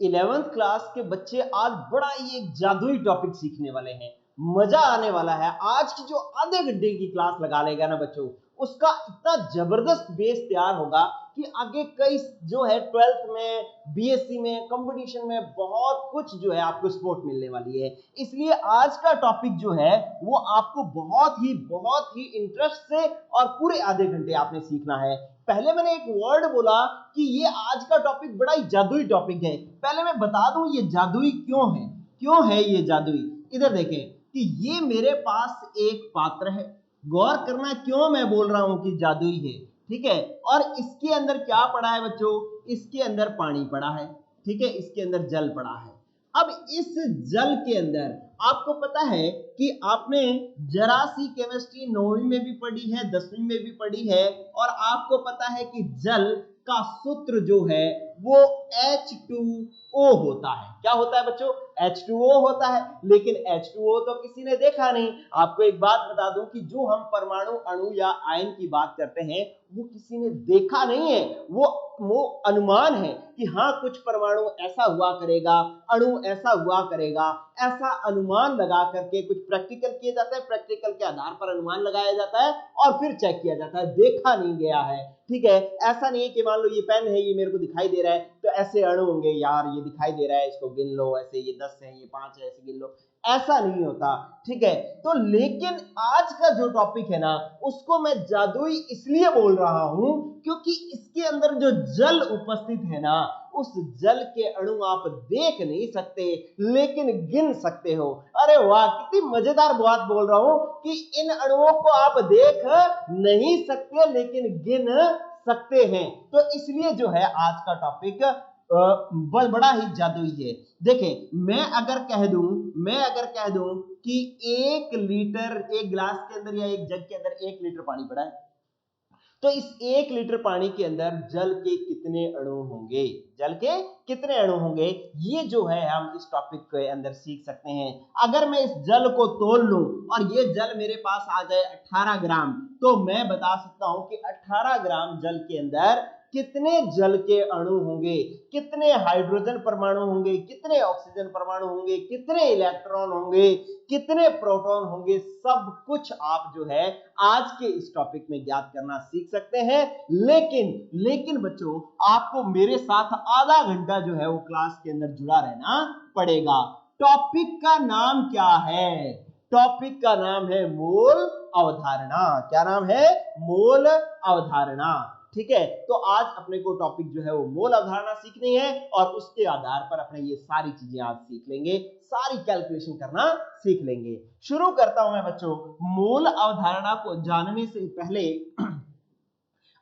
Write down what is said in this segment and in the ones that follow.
11th class के बच्चे आज बड़ा ही एक जादुई टॉपिक सीखने वाले हैं। मजा आने वाला है। आज की जो आधे घंटे की क्लास लगा लेगा ना बच्चों, उसका इतना जबरदस्त बेस तैयार होगा कि आगे कई जो है 12th में, बीएससी में, कंपटीशन में बहुत कुछ जो है आपको सपोर्ट मिलने वाली है। इसलिए आज का टॉपिक जो है वो आपको बहुत ही इंटरेस्ट से और पूरे आधे घंटे आपने सीखना है। पहले मैंने एक वर्ड बोला कि ये आज का टॉपिक बड़ा ही जादुई टॉपिक है। पहले मैं बता दूं ये जादुई क्यों है ये जादुई। इधर देखें कि ये मेरे पास एक पात्र है। गौर करना क्यों मैं बोल रहा हूं कि जादुई है, ठीक है। और इसके अंदर क्या पड़ा है बच्चों, इसके अंदर पानी पड़ा है, ठीक है, इसके अंदर जल पड़ा है। अब इस जल के अंदर आपको पता है कि आपने जरा सी केमिस्ट्री 9वीं में भी पढ़ी है, 10वीं में भी पढ़ी है, और आपको पता है कि जल का सूत्र जो है वो H2O होता है। क्या होता है बच्चों, H2O होता है। लेकिन H2O तो किसी ने देखा नहीं। आपको एक बात बता दूं कि जो हम परमाणु, अणु या आयन की बात करते हैं वो किसी ने देखा नहीं है। वो अनुमान है कि हाँ कुछ परमाणु ऐसा हुआ करेगा, अणु ऐसा हुआ करेगा, ऐसा अनुमान लगा करके कुछ प्रैक्टिकल किया जाता है। प्रैक्टिकल के आधार पर अनुमान लगाया जाता है और फिर चेक किया जाता है, देखा नहीं गया है, ठीक है। ऐसा नहीं है कि मान लो ये पेन है, ये मेरे को दिखाई दे रहा है तो ऐसे अणु होंगे, यार ये दिखाई दे रहा है इसको गिन लो, ऐसे ये 10 है, ये 5 है, ऐसे गिन लो, ऐसा नहीं होता, ठीक है। तो लेकिन आज का जो टॉपिक है ना उसको मैं जादुई इसलिए बोल रहा हूं क्योंकि इसके अंदर जो जल उपस्थित है ना, उस जल के अणु आप देख नहीं सकते लेकिन गिन सकते हो। अरे वाह, कितनी मजेदार बात बोल रहा हूं कि इन अणुओं को आप देख नहीं सकते लेकिन गिन सकते हैं। तो इसलिए जो है आज का टॉपिक बड़ा ही जादुई है। देखें, मैं अगर कह दूं कि 1 लीटर, एक गिलास के अंदर या एक जग के अंदर 1 लीटर पानी पड़ा है, तो इस 1 लीटर पानी के अंदर जल के कितने अणु होंगे, ये जो है हम इस टॉपिक के अंदर सीख सकते हैं। अगर मैं इस जल को तोल लूं और ये जल मेरे पास आ जाए 18 ग्राम, तो मैं बता सकता हूं कि 18 ग्राम जल के अंदर कितने जल के अणु होंगे, कितने हाइड्रोजन परमाणु होंगे, कितने ऑक्सीजन परमाणु होंगे, कितने इलेक्ट्रॉन होंगे, कितने प्रोटॉन होंगे, सब कुछ आप जो है आज के इस टॉपिक में ज्ञात करना सीख सकते हैं। लेकिन बच्चों आपको मेरे साथ आधा घंटा जो है वो क्लास के अंदर जुड़ा रहना पड़ेगा। टॉपिक का नाम क्या है, टॉपिक का नाम है मोल अवधारणा। क्या नाम है, मोल अवधारणा, ठीक है। तो आज अपने को टॉपिक जो है वो मोल अवधारणा सीखनी है और उसके आधार पर अपने ये सारी चीजें आज सीख लेंगे, सारी कैलकुलेशन करना सीख लेंगे। शुरू करता हूं मैं बच्चों। मोल अवधारणा को जानने से पहले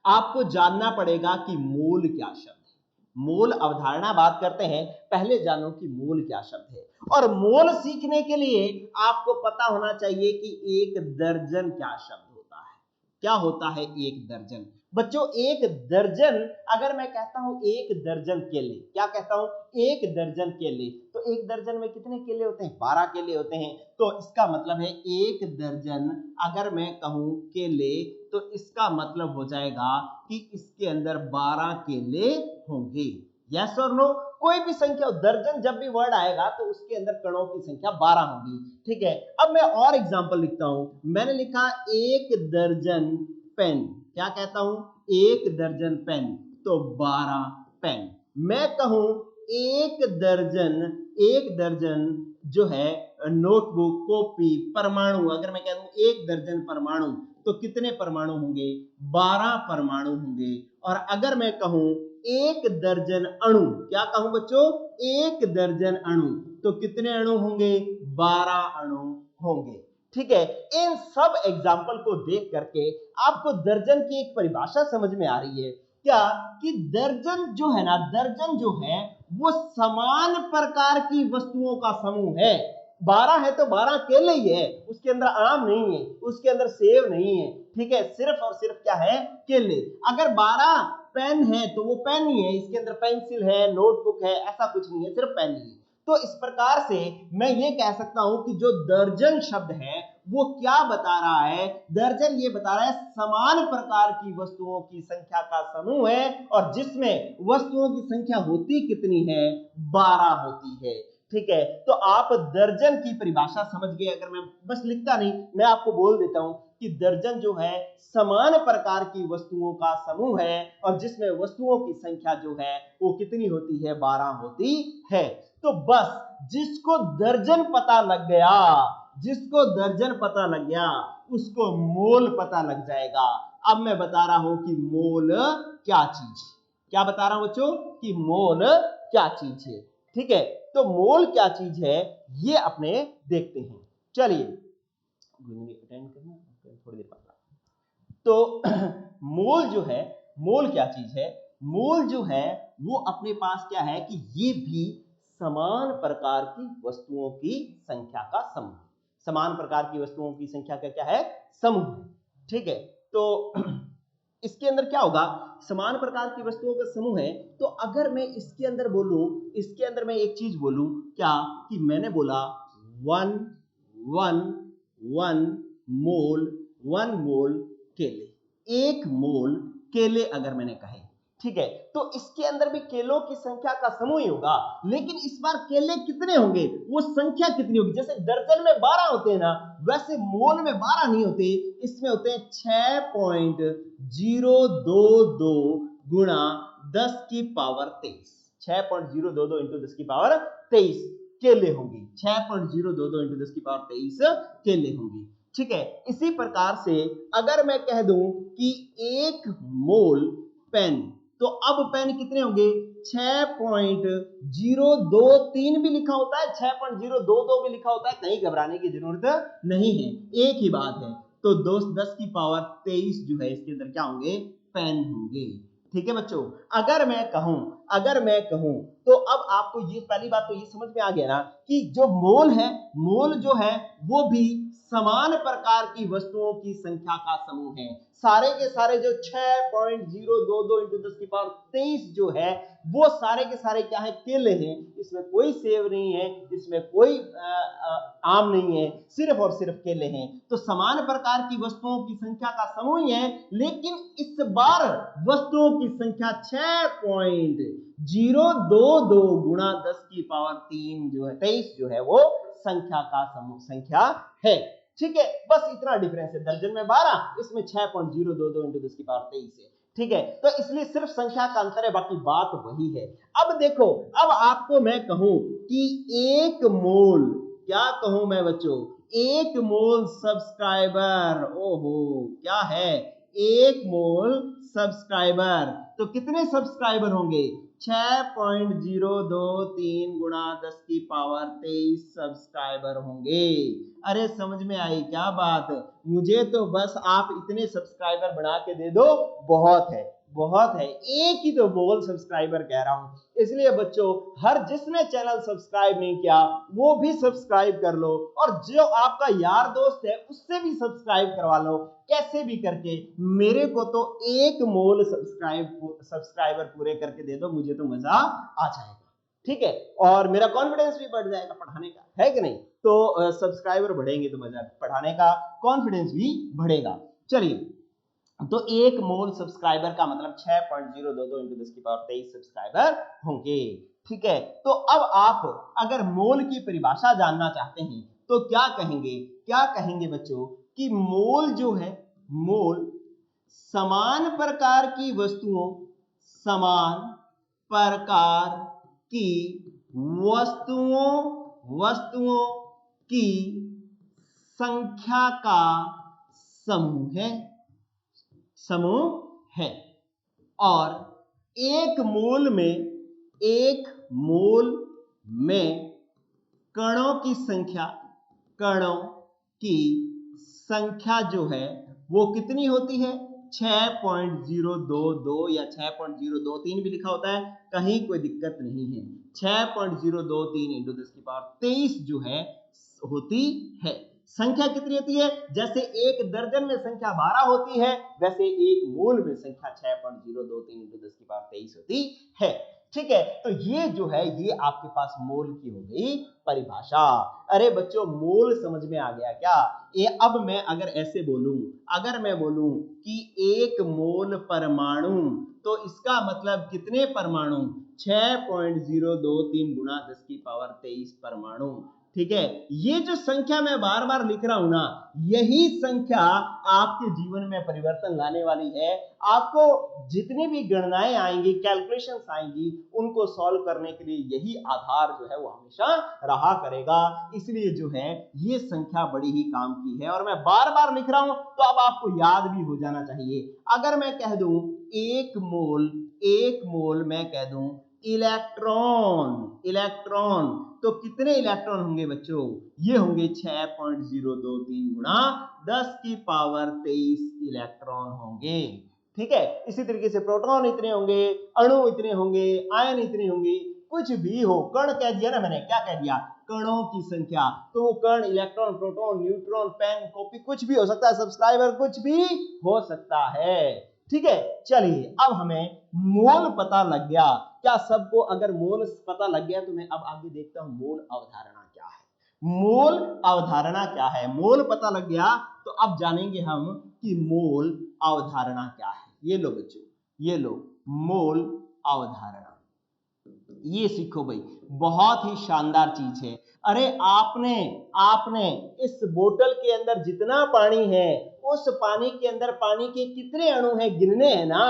आपको जानना पड़ेगा कि मोल क्या शब्द है। मोल अवधारणा बात करते हैं, पहले जानो कि मोल क्या शब्द है। और मोल सीखने के लिए आपको पता होना चाहिए कि एक दर्जन क्या शब्द होता है। क्या होता है एक दर्जन बच्चों? एक दर्जन, अगर मैं कहता हूं 1 दर्जन केले, क्या कहता हूं 1 दर्जन केले, तो 1 दर्जन में कितने केले होते हैं, 12 केले होते हैं। तो इसका मतलब है 1 दर्जन अगर मैं कहूं केले, तो इसका मतलब हो जाएगा कि इसके अंदर 12 केले होंगे। यस और नो? कोई भी संख्या, दर्जन जब भी वर्ड आएगा तो उसके अंदर कणों की संख्या 12 होगी, ठीक है। अब मैं और एग्जांपल लिखता हूं। मैंने लिखा 1 दर्जन पेन, क्या कहता हूं 1 दर्जन पेन, तो 12 पेन। मैं कहूं 1 दर्जन जो है नोटबुक, कॉपी, परमाणु, अगर मैं कह दूं 1 दर्जन परमाणु, तो कितने परमाणु होंगे, 12 परमाणु होंगे। और अगर मैं कहूं 1 दर्जन अणु, क्या कहूं बच्चों 1 दर्जन अणु, तो कितने अणु होंगे, 12 अणु होंगे, ठीक है। इन सब एग्जाम्पल को देख करके आपको दर्जन की एक परिभाषा समझ में आ रही है क्या, कि दर्जन जो है ना, दर्जन जो है वो समान प्रकार की वस्तुओं का समूह है। 12 है तो 12 केले ही है, उसके अंदर आम नहीं है, उसके अंदर सेब नहीं है, ठीक है, सिर्फ और सिर्फ क्या है, केले। अगर 12 पेन है तो वो पेन ही है, इसके अंदर पेंसिल है, नोटबुक है, ऐसा कुछ नहीं है, सिर्फ पेन ही है। तो इस प्रकार से मैं ये कह सकता हूं कि जो दर्जन शब्द है वो क्या बता रहा है? दर्जन ये बता रहा है समान प्रकार की वस्तुओं की संख्या का समूह है और जिसमें वस्तुओं की संख्या होती कितनी है? 12 होती है। ठीक है, तो आप दर्जन की परिभाषा समझ गए। अगर मैं बस लिखता नहीं, मैं आपको बोल देता हूं कि दर्जन जो है समान प्रकार की वस्तुओं का समूह है और जिसमें वस्तुओं की संख्या जो है वो कितनी होती है? 12 होती है। तो बस जिसको दर्जन पता लग गया, जिसको दर्जन पता लग गया उसको मोल पता लग जाएगा। अब मैं बता रहा हूं कि मोल क्या चीज है। क्या बता रहा हूं बच्चों? कि मोल क्या चीज है। ठीक है, तो मोल क्या चीज है ये अपने देखते हैं। चलिए अटेंड करना थोड़ी देर बाद। तो मोल जो है, मोल क्या चीज है? मोल जो है वो अपने पास क्या है कि ये भी समान प्रकार की वस्तुओं की संख्या का समूह। समान प्रकार की वस्तुओं की संख्या का क्या है? समूह। ठीक है, तो इसके अंदर क्या होगा? समान प्रकार की वस्तुओं का समूह है। तो अगर मैं इसके अंदर बोलूं, इसके अंदर मैं एक चीज बोलूं क्या कि मैंने बोला 1 1 1 मोल, 1 मोल केले, 1 मोल केले अगर मैंने कहे। ठीक है, तो इसके अंदर भी केलों की संख्या का समूह ही होगा, लेकिन इस बार केले कितने होंगे, वो संख्या कितनी होगी? जैसे दर्जन में 12 होते हैं ना, वैसे मोल में 12 नहीं होते, इसमें होते हैं 6.022 गुणा 10 की पावर 23। 6.022 इंटू 10 की पावर 23 केले होंगी। 6.022 इंटू 10 की पावर 23 केले होंगी। ठीक है, इसी प्रकार से अगर मैं कह दूं कि 1 मोल पेन, तो अब पेन कितने होंगे? 6.023 भी लिखा होता है, 6.022 भी लिखा होता है, कहीं घबराने की जरूरत नहीं है, एक ही बात है। तो 10 की पावर 23 जो है इसके अंदर क्या होंगे? पेन होंगे। ठीक है बच्चों, अगर मैं कहूं तो अब आपको ये पहली बात तो ये समझ में आ गया ना कि जो मोल है, मोल जो है वो भी समान प्रकार की वस्तुओं की संख्या का समूह है। सारे के सारे जो 6.022 इंटू 10 की पावर 23 जो है वो सारे के सारे क्या है? केले हैं। इसमें कोई सेब नहीं है, इसमें कोई आम नहीं है, सिर्फ और सिर्फ केले हैं। तो समान प्रकार की वस्तुओं की संख्या का समूह ही है, लेकिन इस बार वस्तुओं की संख्या 6.022 गुणा 10 की पावर 3 जो है 23 जो है वो संख्या का समूह संख्या है। ठीक है, बस इतना डिफरेंस है। दर्जन में 12, इसमें 6.022 इंटू 10 की पावर 23 है। ठीक है, तो इसलिए सिर्फ संख्या का अंतर है, बाकी बात वही है। अब देखो, अब आपको मैं कहूं कि 1 मोल, क्या कहूं मैं बच्चों? 1 मोल सब्सक्राइबर, ओहो क्या है? 1 मोल सब्सक्राइबर, तो कितने सब्सक्राइबर होंगे? 6.023 गुणा 10 की पावर 23 सब्सक्राइबर होंगे। अरे समझ में आई क्या बात? मुझे तो बस आप इतने सब्सक्राइबर बना के दे दो, बहुत है, बहुत है। एक ही तो मोल सब्सक्राइबर कह रहा हूं। इसलिए बच्चों, हर जिसने चैनल सब्सक्राइब नहीं किया वो भी सब्सक्राइब कर लो, और जो आपका यार दोस्त है उससे भी सब्सक्राइब करवा लो, कैसे भी करके। मेरे को तो 1 मोल सब्सक्राइबर पूरे करके दे दो, मुझे तो मजा आ जाएगा। ठीक है, और मेरा कॉन्फिडेंस भी बढ़ जाएगा पढ़ाने का, है कि नहीं? तो सब्सक्राइबर बढ़ेंगे तो मजा, पढ़ाने का कॉन्फिडेंस भी बढ़ेगा। चलिए, तो 1 मोल सब्सक्राइबर का मतलब 6.022 इंटू 10 की पावर 23 सब्सक्राइबर होंगे। ठीक है, तो अब आप अगर मोल की परिभाषा जानना चाहते हैं तो क्या कहेंगे? क्या कहेंगे बच्चों कि मोल जो है, मोल समान प्रकार की वस्तुओं, समान प्रकार की वस्तुओं की संख्या का समूह है, समूह है। और 1 मोल में कणों की संख्या जो है वो कितनी होती है? 6.022 या 6.023 भी लिखा होता है, कहीं कोई दिक्कत नहीं है। 6.023 इंटू 10 की पावर 23 जो है होती है। संख्या कितनी होती है? जैसे एक दर्जन में संख्या 12 होती है, वैसे 1 मोल में संख्या 6.023 इंटू 10 की पावर 23 होती है। ठीक है, तो ये जो है ये आपके पास मोल की हो गई परिभाषा। अरे बच्चों मोल समझ में आ गया क्या? ये अब मैं अगर ऐसे बोलूं, अगर मैं बोलूं कि 1 मोल परमाणु, तो इसका मतलब कितने परमाणु? 6.023 गुणा 10 की पावर 23 परमाणु। ठीक है, ये जो संख्या मैं बार बार लिख रहा हूं ना, यही संख्या आपके जीवन में परिवर्तन लाने वाली है। आपको जितनी भी गणनाएं आएंगी, कैलकुलेशंस आएंगी, उनको सॉल्व करने के लिए यही आधार जो है वो हमेशा रहा करेगा। इसलिए जो है ये संख्या बड़ी ही काम की है और मैं बार बार लिख रहा हूं तो अब आपको याद भी हो जाना चाहिए। अगर मैं कह दूं 1 मोल मैं कह दूं इलेक्ट्रॉन, तो कितने इलेक्ट्रॉन होंगे बच्चों? ये होंगे 6.023 गुणा 10 की पावर 23 इलेक्ट्रॉन होंगे। ठीक है, इसी तरीके से प्रोटॉन इतने होंगे, अणु इतने होंगे, आयन इतने होंगे, कुछ भी हो, कण कह दिया ना मैंने, क्या कह दिया? कणों की संख्या। तो वो कण, electron, proton, neutron, pen, copy, कुछ भी हो सकता है, सब्सक्राइबर कुछ भी हो सकता है। ठीक है, चलिए अब हमें मोल पता लग गया। क्या सबको अगर मोल पता लग गया तो मैं अब आगे देखता हूं मोल अवधारणा क्या है। मोल अवधारणा क्या है? मोल पता लग गया तो अब जानेंगे हम कि मोल अवधारणा क्या है। ये लो बच्चों, ये लो मोल अवधारणा, ये सीखो भाई, बहुत ही शानदार चीज है। अरे आपने इस बोतल के अंदर जितना पानी है, उस पानी के अंदर पानी के कितने अणु हैं गिनने हैं ना,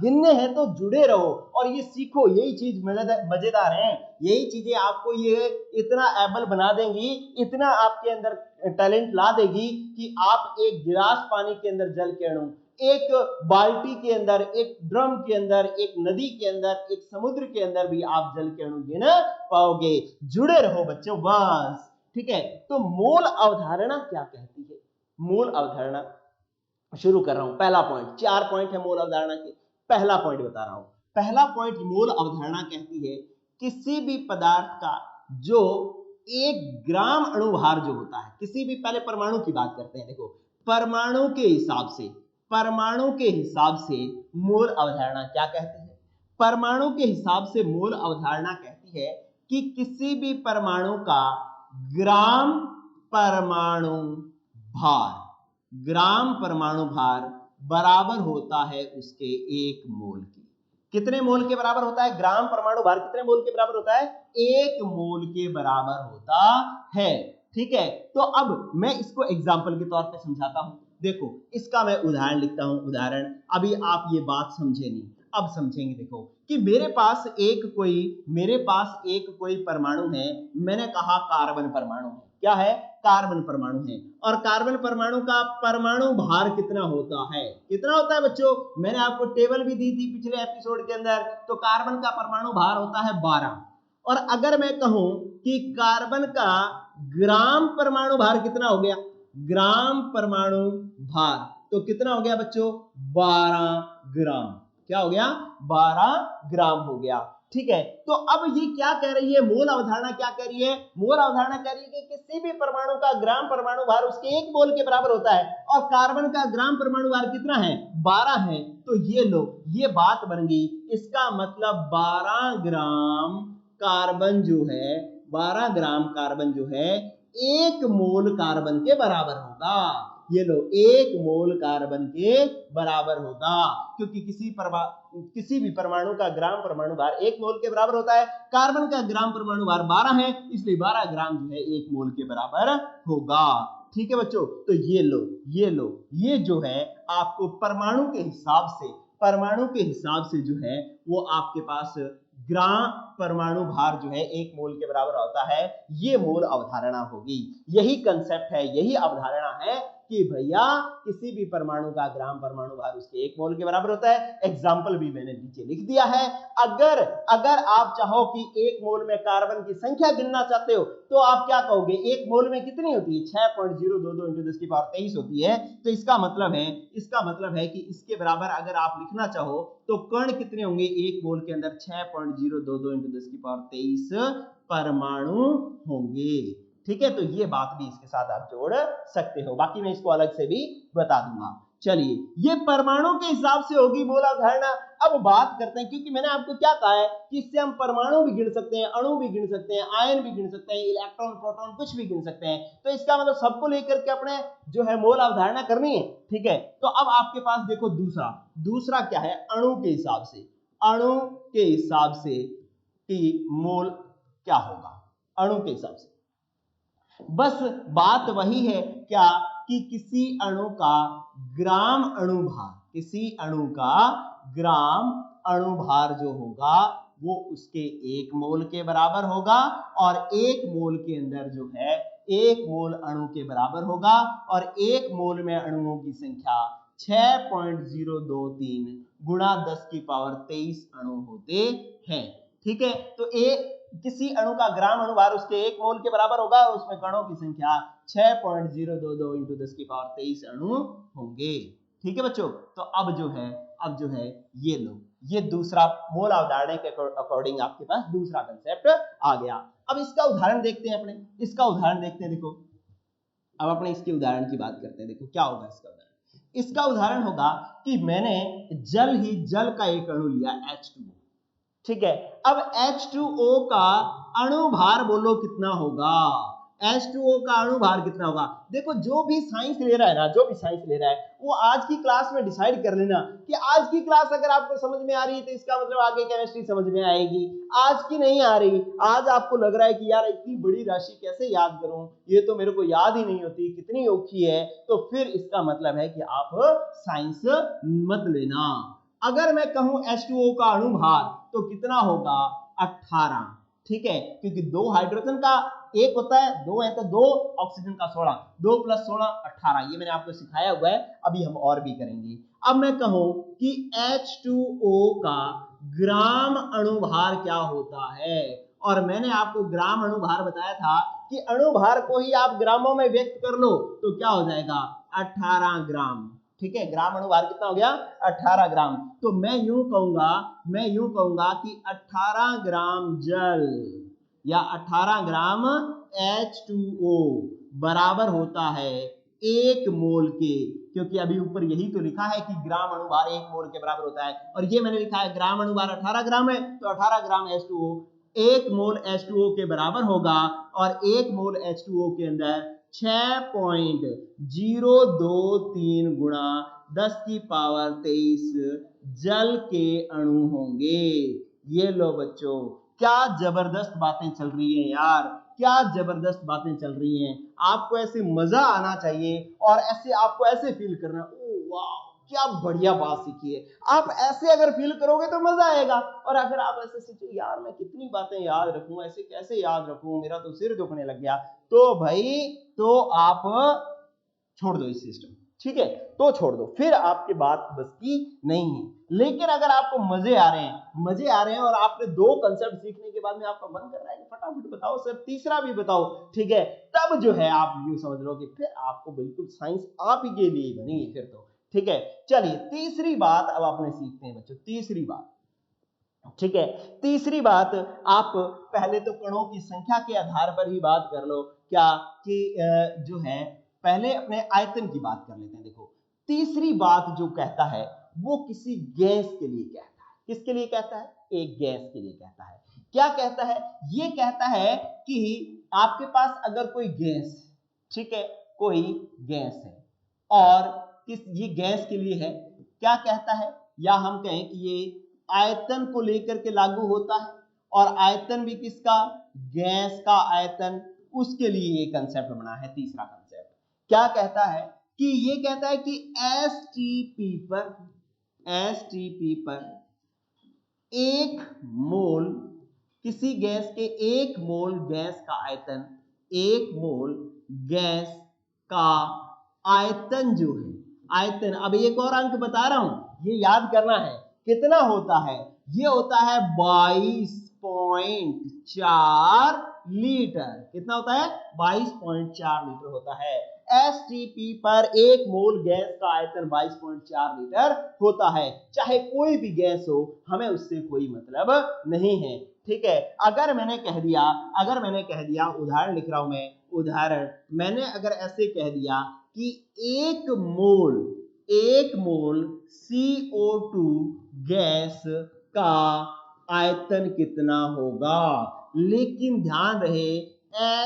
गिनने हैं तो जुड़े रहो और ये सीखो। यही चीज मजेदार है, यही चीजें आपको ये इतना एबल बना देंगी, इतना आपके अंदर टैलेंट ला देगी कि आप एक गिलास पानी के अंदर जल के अणु, एक बाल्टी के अंदर, एक ड्रम के अंदर, एक नदी के अंदर, एक समुद्र के अंदर भी आप जल के अणु गिन पाओगे। जुड़े रहो बच्चों बस। ठीक है, तो मोल अवधारणा क्या कहती है? मोल अवधारणा शुरू कर रहा हूं। पहला पॉइंट, 4 पॉइंट है मोल अवधारणा के, पहला पॉइंट बता रहा हूं। पहला पॉइंट मोल अवधारणा कहती है किसी भी पदार्थ का जो 1 ग्राम अणुभार जो होता है, किसी भी, पहले परमाणु की बात करते हैं। देखो परमाणु के हिसाब से मोल अवधारणा क्या कहती है? परमाणु के हिसाब से मोल अवधारणा कहती है कि किसी भी परमाणु का ग्राम परमाणु भार बराबर होता है उसके 1 मोल की। कितने मोल के बराबर होता है? ग्राम परमाणु भार कितने मोल के बराबर होता है? 1 मोल के बराबर होता है। ठीक है, तो अब मैं इसको एग्जाम्पल के तौर पे समझाता हूं। देखो इसका मैं उदाहरण लिखता हूं। उदाहरण, अभी आप ये बात समझे नहीं, अब समझेंगे। देखो कि मेरे पास एक कोई परमाणु है, मैंने कहा कार्बन परमाणु है। क्या है? कार्बन परमाणु है। और कार्बन परमाणु का परमाणु भार कितना होता है? कितना होता है बच्चों? मैंने आपको टेबल भी दी थी पिछले एपिसोड के अंदर। तो कार्बन का परमाणु भार होता है 12। और अगर मैं कहूं कि कार्बन का ग्राम परमाणु भार कितना हो गया? ग्राम परमाणु भार तो कितना हो गया बच्चों? 12 ग्राम। क्या हो गया? 12 ग्राम हो गया। ठीक है, तो अब ये क्या कह रही है? मोल अवधारणा क्या कह रही है? मोल अवधारणा कह रही है कि किसी भी परमाणु का ग्राम परमाणु भार उसके 1 मोल के बराबर होता है। और कार्बन का ग्राम परमाणु भार कितना है? 12 है। तो ये लो, ये बात बन गई। इसका मतलब 12 ग्राम कार्बन जो है, 12 ग्राम कार्बन जो है 1 मोल कार्बन के बराबर होगा। ये लो, 1 मोल कार्बन के बराबर होगा, क्योंकि किसी भी परमाणु का ग्राम परमाणु भार 1 मोल के बराबर होता है। कार्बन का ग्राम परमाणु भार 12 है, इसलिए 12 ग्राम जो है 1 मोल के बराबर होगा। ठीक है बच्चों, तो ये लो, ये जो है आपको परमाणु के हिसाब से जो है वो आपके पास ग्राम परमाणु भार जो है 1 मोल के बराबर होता है। ये मोल अवधारणा होगी। यही कंसेप्ट है, यही अवधारणा है कि भैया किसी भी परमाणु का ग्राम परमाणु भार उसके 1 मोल के बराबर होता है। एग्जाम्पल भी मैंने नीचे लिख दिया है। अगर आप चाहो कि 1 मोल में कार्बन की संख्या गिनना चाहते हो तो आप क्या कहोगे? 1 मोल में कितनी होती है? 6.022 इंटू 10 की पावर 23 होती है। तो इसका मतलब है कि इसके बराबर अगर आप लिखना चाहो तो कण कितने होंगे 1 मोल के अंदर? 6.022 इंटू 10 की पावर 23 परमाणु होंगे। ठीक है, तो ये बात भी इसके साथ आप जोड़ सकते हो, बाकी मैं इसको अलग से भी बता दूंगा। चलिए ये परमाणु के हिसाब से होगी मोल अवधारणा। अब बात करते हैं, क्योंकि मैंने आपको क्या कहा है कि इससे हम परमाणु भी गिन सकते हैं, अणु भी गिन सकते हैं, आयन भी गिन सकते हैं, इलेक्ट्रॉन प्रोटॉन कुछ भी गिन सकते हैं। तो इसका मतलब सबको लेकर के अपने जो है मोल अवधारणा करनी है, ठीक है। तो अब आपके पास देखो दूसरा क्या है, अणु के हिसाब से, अणु के हिसाब से कि मोल क्या होगा, अणु के हिसाब से। बस बात वही है क्या कि किसी अणु का ग्राम अणुभार, किसी अणु का ग्राम अणुभार जो होगा वो उसके 1 मोल के बराबर होगा, और 1 मोल के अंदर जो है 1 मोल अणु के बराबर होगा, और 1 मोल में अणुओं की संख्या 6.023 गुणा 10 की पावर 23 अणु होते हैं, ठीक है। तो किसी अणु का ग्राम अणुभार उसके 1 मोल के बराबर होगा, और उसमें कणों की संख्या 6.022 इंटू 10 की पावर 23 अणु होंगे, ठीक है बच्चों। तो अब जो है ये लो, ये दूसरा मोल अवधारणा के अकॉर्डिंग आपके पास दूसरा कंसेप्ट आ गया। अब इसका उदाहरण देखते हैं, अपने इसका उदाहरण देखते हैं। देखो अब अपने इसके उदाहरण की बात करते हैं। देखो क्या होगा इसका उदाहरण। इसका उदाहरण होगा कि मैंने जल का एक अणु लिया H2O, ठीक है। अब H2O का अणुभार बोलो कितना होगा, H2O का अणुभार कितना होगा। देखो जो भी साइंस ले रहा है ना, जो भी साइंस ले रहा है वो आज की क्लास में डिसाइड कर लेना कि आज की क्लास अगर आपको समझ में आ रही है तो इसका मतलब आगे केमिस्ट्री समझ में आएगी। आज की नहीं आ रही, आज आपको लग रहा है कि यार इतनी बड़ी राशि कैसे याद करूं, ये तो मेरे को याद ही नहीं होती, कितनी औखी है, तो फिर इसका मतलब है कि आप साइंस मत लेना। अगर मैं कहूं H2O का अणुभार तो कितना होगा 18, ठीक है, क्योंकि 2 हाइड्रोजन का एक होता है, 2 है तो 2 ऑक्सीजन का 16, 2 + 16 18, ये मैंने आपको सिखाया हुआ है, अभी हम और भी करेंगे। अब मैं कहूं कि H2O का ग्राम अणुभार क्या होता है, और मैंने आपको ग्राम अणुभार बताया था कि अणुभार को ही आप ग्रामों में व्यक्त कर लो तो क्या हो जाएगा 18 ग्राम, ठीक है। ग्राम अणुभार कितना हो गया 18 ग्राम। तो मैं यूं कहूंगा कि 18 ग्राम जल या 18 ग्राम H2O बराबर होता है 1 मोल के, क्योंकि अभी ऊपर यही तो लिखा है कि ग्राम अणुभार 1 मोल के बराबर होता है, और ये मैंने लिखा है ग्राम अणुभार 18 ग्राम है, तो 18 ग्राम H2O 1 मोल H2O के बराबर होगा, और 1 मोल H2O के अंदर 6.023 गुणा 10 की पावर 23 जल के अणु होंगे। ये लो बच्चों, क्या जबरदस्त बातें चल रही हैं यार, क्या जबरदस्त बातें चल रही हैं। आपको ऐसे मजा आना चाहिए, और आपको ऐसे फील करना, ओ वाह क्या बढ़िया बात सीखी है। आप ऐसे अगर फील करोगे तो मजा आएगा, और अगर आप ऐसे सोचो यार मैं कितनी बातें याद रखूं, ऐसे कैसे याद रखूं, मेरा तो सिर दुखने लग गया, तो भाई तो आप छोड़ दो इस सिस्टम, ठीक है, तो छोड़ दो, फिर आपकी बात बस की नहीं है। लेकिन अगर आपको मजे आ रहे हैं और आपने 2 कंसेप्ट सीखने के बाद में आपका मन कर रहा है कि फटाफट बताओ सर, तीसरा भी बताओ, ठीक है, तब जो है आप यूं समझ लो कि फिर आपको बिल्कुल साइंस आप ही के लिए बनी है फिर तो, ठीक है। चलिए तीसरी बात अब आपने सीखते हैं बच्चों, तीसरी बात, ठीक है। तीसरी बात, आप पहले तो कणों की संख्या के आधार पर ही बात कर लो, क्या कि जो है पहले अपने आयतन की बात कर लेते हैं। देखो तीसरी बात जो कहता है वो किसी गैस के लिए कहता है। किसके लिए कहता है? एक गैस के लिए कहता है। क्या कहता है? ये कहता है कि आपके पास अगर कोई गैस, ठीक है, कोई गैस है, और ये गैस के लिए है, क्या कहता है, या हम कहें कि ये आयतन को लेकर के लागू होता है, और आयतन भी किसका? गैस का आयतन, उसके लिए ये कंसेप्ट बना है तीसरा कंसेप्ट। क्या कहता है कि ये कहता है कि एसटीपी पर 1 मोल किसी गैस के 1 मोल गैस का आयतन, 1 मोल गैस का आयतन जो है, आयतन, अब एक और अंक बता रहा हूं, ये याद करना है, कितना होता है? ये होता है 22.4 लीटर। कितना होता है? 22.4 लीटर होता है। एसटीपी पर 1 मोल गैस का आयतन 22.4 लीटर होता है। चाहे कोई भी गैस हो, हमें उससे कोई मतलब नहीं है, ठीक है। अगर मैंने कह दिया, उदाहरण लिख रहा हूं मैं, उदाहरण मैंने अगर ऐसे कह दिया कि 1 मोल 1 मोल CO2 गैस का आयतन कितना होगा। लेकिन ध्यान रहे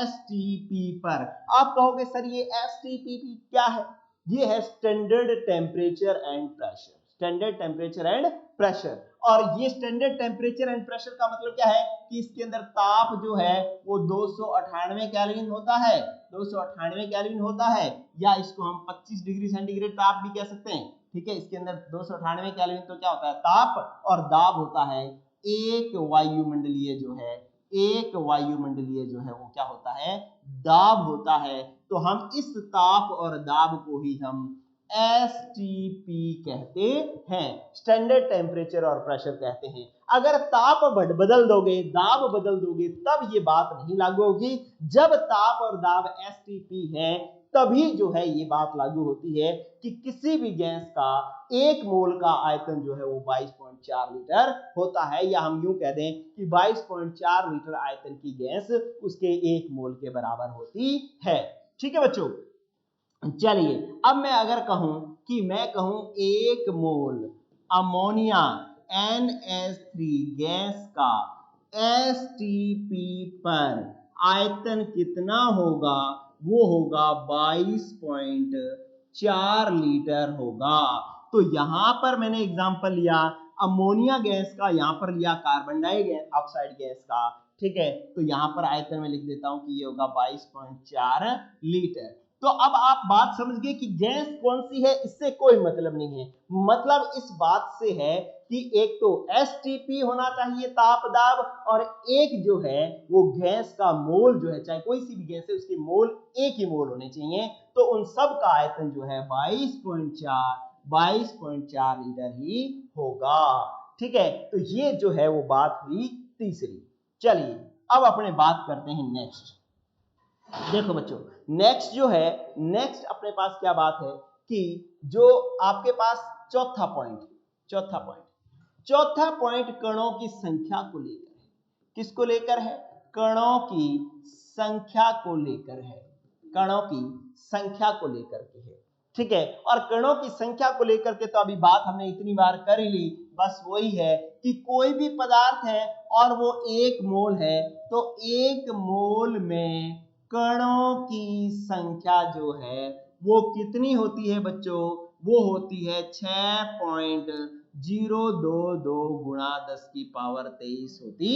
STP पर। आप कहोगे सर ये STP क्या है? ये है standard temperature and pressure. Standard temperature and pressure. और ये स्टैंडर्ड टेम्परेचर एंड प्रेशर का मतलब क्या है कि इसके अंदर ताप जो है वो 298 केल्विन होता है, 298 केल्विन होता है, या इसको हम 25 डिग्री सेंटीग्रेड ताप भी कह सकते हैं। ठीक है, इसके अंदर 298 केल्विन तो क्या होता है ताप, और दाब होता है एक वायुमंडलीय जो है, एक वायुमंडलीय जो है वो क्या होता है दाब होता है। तो हम इस ताप और दाब को ही हम STP कहते हैं, स्टैंडर्ड टेम्परेचर और प्रेशर कहते हैं। अगर ताप बदल दोगे, दाब बदल दोगे, तब ये बात नहीं लागू होगी। जब ताप और दाब STP है तभी जो है ये बात लागू होती है कि किसी भी गैस का 1 मोल का आयतन जो है वो 22.4 लीटर होता है, या हम यूं कह दें कि 22.4 लीटर आयतन की गैस उसके 1 मोल के बराबर होती है। ठीक है बच्चों, चलिए अब मैं अगर कहूं कि मैं कहूं 1 मोल अमोनिया NH3 गैस का STP पर आयतन कितना होगा, वो होगा 22.4 लीटर होगा। तो यहां पर मैंने एग्जांपल लिया अमोनिया गैस का, यहां पर लिया कार्बन डाइऑक्साइड गैस का। ठीक है, तो यहां पर आयतन में लिख देता हूं कि ये होगा 22.4 लीटर। तो अब आप बात समझ गए कि गैस कौन सी है, इससे कोई मतलब नहीं है। मतलब इस बात से है कि एक तो STP होना चाहिए ताप दाब, और एक जो है वो गैस का मोल जो है, चाहे कोई सी भी गैस है उसके मोल एक ही मोल होने चाहिए। तो उन सब का आयतन जो है 22.4 लीटर ही होगा। ठीक है, तो ये जो है वो बात हुई तीसरी। चलिए अब अपने बात करते हैं नेक्स्ट। देखो बच्चों, नेक्स्ट जो है, नेक्स्ट अपने पास क्या बात है कि जो आपके पास चौथा पॉइंट कणों की संख्या को लेकर है। किसको लेकर है? कणों की संख्या को लेकर है, कणों की संख्या को लेकर के है। ठीक है, और कणों की संख्या को लेकर के तो अभी बात हमने इतनी बार कर ही ली। बस वही है कि कोई भी पदार्थ है और वो 1 मोल है, तो 1 मोल में कणों की संख्या जो है वो कितनी होती है बच्चों? वो होती है 6.022 गुणा 10 की पावर 23 होती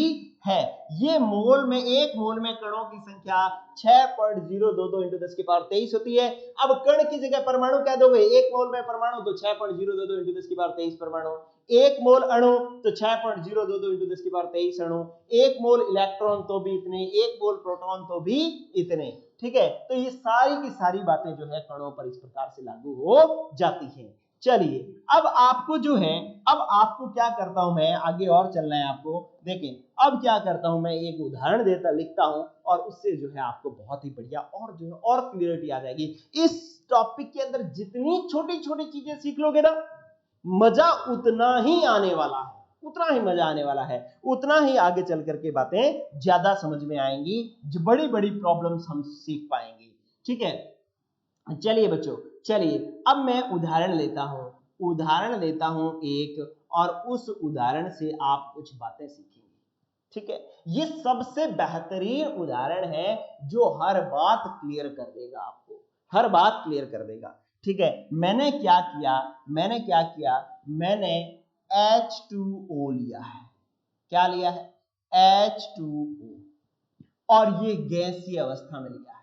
है। ये मोल में, 1 मोल में कणों की संख्या 6.022 इंटू 10 की पावर 23 होती है। अब कण की जगह परमाणु कह दोगे, 1 मोल में परमाणु तो 6.022 इंटू 10 की पावर 23 परमाणु, 1 मोल अणु तो 6.022 इंटू 10 की पावर 23 अणु, 1 मोल इलेक्ट्रॉन तो भी इतने, 1 मोल प्रोटॉन तो भी इतने। ठीक है, तो ये सारी की सारी बातें जो है कणों पर इस प्रकार से लागू हो जाती हैं। चलिए अब आपको जो है, अब आपको क्या करता हूं मैं, आगे और चलना है आपको। देखें अब क्या करता हूं मैं, एक उदाहरण देता लिखता हूं, और उससे जो है आपको बहुत ही बढ़िया और जो है और क्लियरिटी आ जाएगी। इस टॉपिक के अंदर जितनी छोटी छोटी चीजें सीख लोगे ना, मजा उतना ही आने वाला है, उतना ही मजा आने वाला है, उतना ही आगे चल करके बातें ज्यादा समझ में आएंगी, बड़ी बड़ी प्रॉब्लम्स हम सीख पाएंगे। ठीक है, चलिए बच्चों, चलिए अब मैं उदाहरण लेता हूं एक, और उस उदाहरण से आप कुछ बातें सीखेंगे। ठीक है, ये सबसे बेहतरीन उदाहरण है जो हर बात क्लियर कर देगा आपको, हर बात क्लियर कर देगा। ठीक है, मैंने क्या किया, मैंने H2O लिया है। क्या लिया है? H2O, और ये गैसीय अवस्था में लिया है।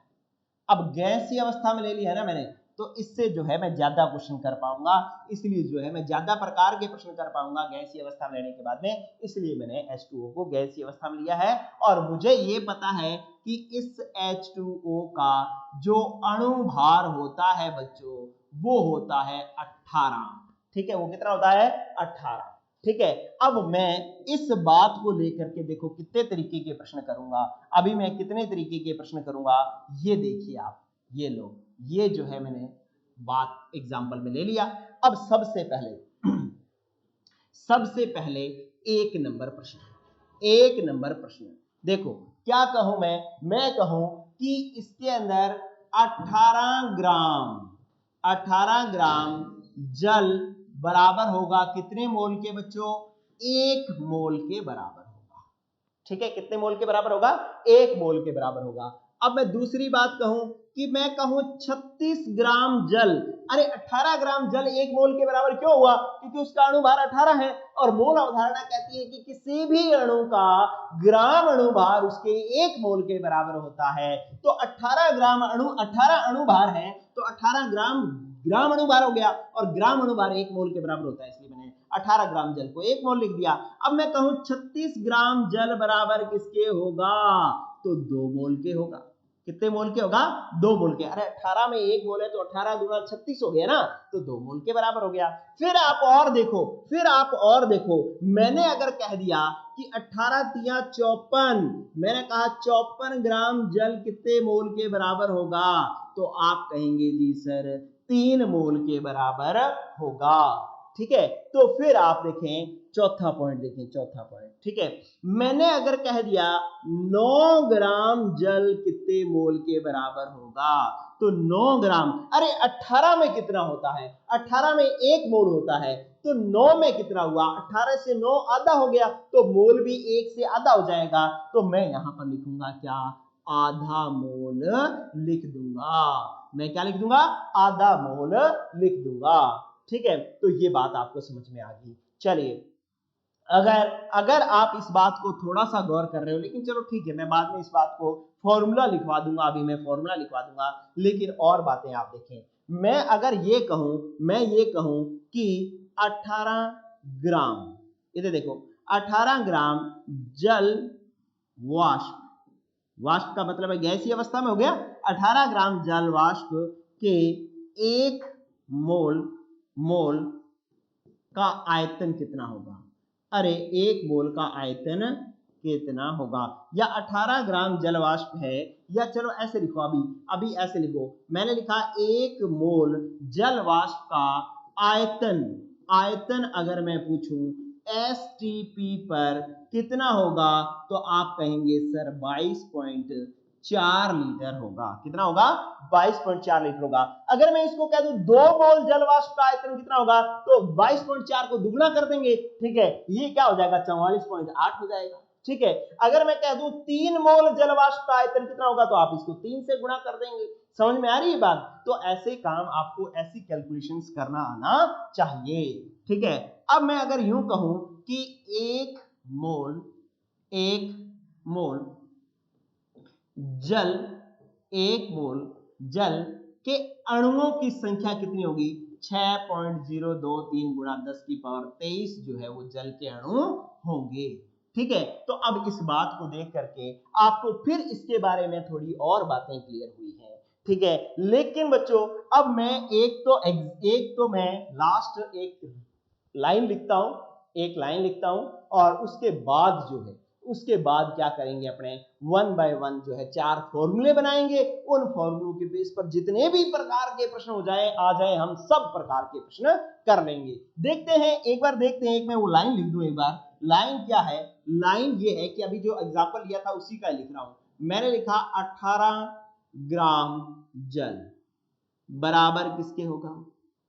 अब गैसीय अवस्था में ले लिया है ना मैंने, तो इससे जो है मैं ज्यादा क्वेश्चन कर पाऊंगा, इसलिए जो है मैं ज्यादा प्रकार के प्रश्न कर पाऊंगा गैसीय अवस्था में लेने के बाद में, इसलिए मैंने H2O को गैसीय अवस्था में लिया है। और मुझे ये पता है कि इस H2O का जो अणु भार होता है बच्चों, वो होता है 18। ठीक है, वो कितना होता है? 18। ठीक है, अब मैं इस बात को लेकर के देखो कितने तरीके के प्रश्न करूंगा। अभी मैं कितने तरीके के प्रश्न करूंगा, ये देखिए आप, ये लो, ये जो है मैंने बात एग्जांपल में ले लिया। अब सबसे पहले एक नंबर प्रश्न देखो क्या कहूं मैं कहूं कि इसके अंदर 18 ग्राम जल बराबर होगा कितने मोल के बच्चों? 1 मोल के बराबर होगा। ठीक है, कितने मोल के बराबर होगा? 1 मोल के बराबर होगा। अब मैं दूसरी बात कहूं कि मैं कहूं 36 ग्राम जल, अरे 18 ग्राम जल 1 मोल के बराबर क्यों हुआ? क्योंकि उसका अणुभार 18 है और मोल अवधारणा कहती है कि किसी भी अणु का ग्राम अणुभार उसके 1 मोल के बराबर होता है। तो 18 ग्राम अणु 18 अणुभार है तो 18 ग्राम ग्राम अणुभार हो गया और ग्राम अणुभार 1 मोल के बराबर होता है, इसलिए मैंने 18 ग्राम जल को 1 मोल लिख दिया। अब मैं कहूं 36 ग्राम जल बराबर किसके होगा? तो 2 मोल के होगा। कितने मोल के होगा? 2 मोल के। अरे 18 में 1 मोल है तो 18 दूना 36 हो गया ना, तो 2 मोल के बराबर हो गया। फिर आप और देखो, मैंने अगर कह दिया कि 18 तिया 54, मैंने कहा 54 ग्राम जल कितने मोल के बराबर होगा? तो आप कहेंगे जी सर 3 मोल के बराबर होगा। ठीक है, तो फिर आप देखें चौथा पॉइंट, ठीक है, मैंने अगर कह दिया 9 ग्राम जल कितने मोल के बराबर होगा? तो 9 ग्राम, अरे 18 में कितना होता है? 18 में 1 मोल होता है, तो 9 में कितना हुआ? 18 से 9 आधा हो गया, तो मोल भी 1 से आधा हो जाएगा। तो मैं यहां पर लिखूंगा क्या? आधा मोल लिख दूंगा। मैं क्या लिख दूंगा? आधा मोल लिख दूंगा। ठीक है, तो ये बात आपको समझ में आ गई। चलिए, अगर आप इस बात को थोड़ा सा गौर कर रहे हो, लेकिन चलो ठीक है, मैं बाद में इस बात को फॉर्मूला लिखवा दूंगा, अभी मैं फॉर्मूला लिखवा दूंगा, लेकिन और बातें आप देखें। मैं अगर ये कहूं कि 18 ग्राम, इधर देखो, 18 ग्राम जल वाष्प, वाष्प का मतलब है गैसीय अवस्था में हो गया, 18 ग्राम जल वाष्प के 1 मोल का आयतन कितना होगा? अरे 1 मोल का आयतन कितना होगा? या 18 ग्राम जल वाष्प है, या चलो ऐसे लिखो, अभी ऐसे लिखो, मैंने लिखा 1 मोल जल वाष्प का आयतन अगर मैं पूछूं एसटीपी पर कितना होगा, तो आप कहेंगे सर 22.4 लीटर होगा। कितना होगा? 22.4 लीटर होगा। अगर मैं इसको कह दूं 2 मोल जल वाष्प का आयतन कितना होगा, तो 22.4 को दुगना कर देंगे। ठीक है, ये क्या हो जाएगा? 44.8 हो जाएगा। ठीक है, अगर मैं कह दूं 3 मोल जल वाष्प का आयतन कितना होगा, तो आप इसको 3 से गुणा कर देंगे। समझ में आ रही है बात? तो ऐसे काम आपको, ऐसी कैलकुलेशंस करना आना चाहिए। ठीक है, अब मैं अगर यूं कहूं कि 1 मोल जल 1 मोल जल के अणुओं की संख्या कितनी होगी? 6.023 गुणा 10 की पावर 23 जो है वो जल के अणु होंगे। ठीक है, तो अब इस बात को देख करके आपको फिर इसके बारे में थोड़ी और बातें क्लियर हुई हैं। ठीक है, लेकिन बच्चों अब मैं एक तो मैं लास्ट एक लाइन लिखता हूं और उसके बाद क्या करेंगे, अपने 1 बाय 1 जो है 4 फॉर्मूले बनाएंगे। उन फॉर्मूलों के बेस पर जितने भी प्रकार के प्रश्न आ जाए हम सब प्रकार के प्रश्न कर लेंगे। एक बार देखते हैं, एक मैं वो लाइन लिख दूं। एक बार लाइन क्या है? लाइन ये है कि अभी जो एग्जांपल लिया था उसी का लिख रहा हूं। मैंने लिखा 18 ग्राम जल बराबर किसके होगा?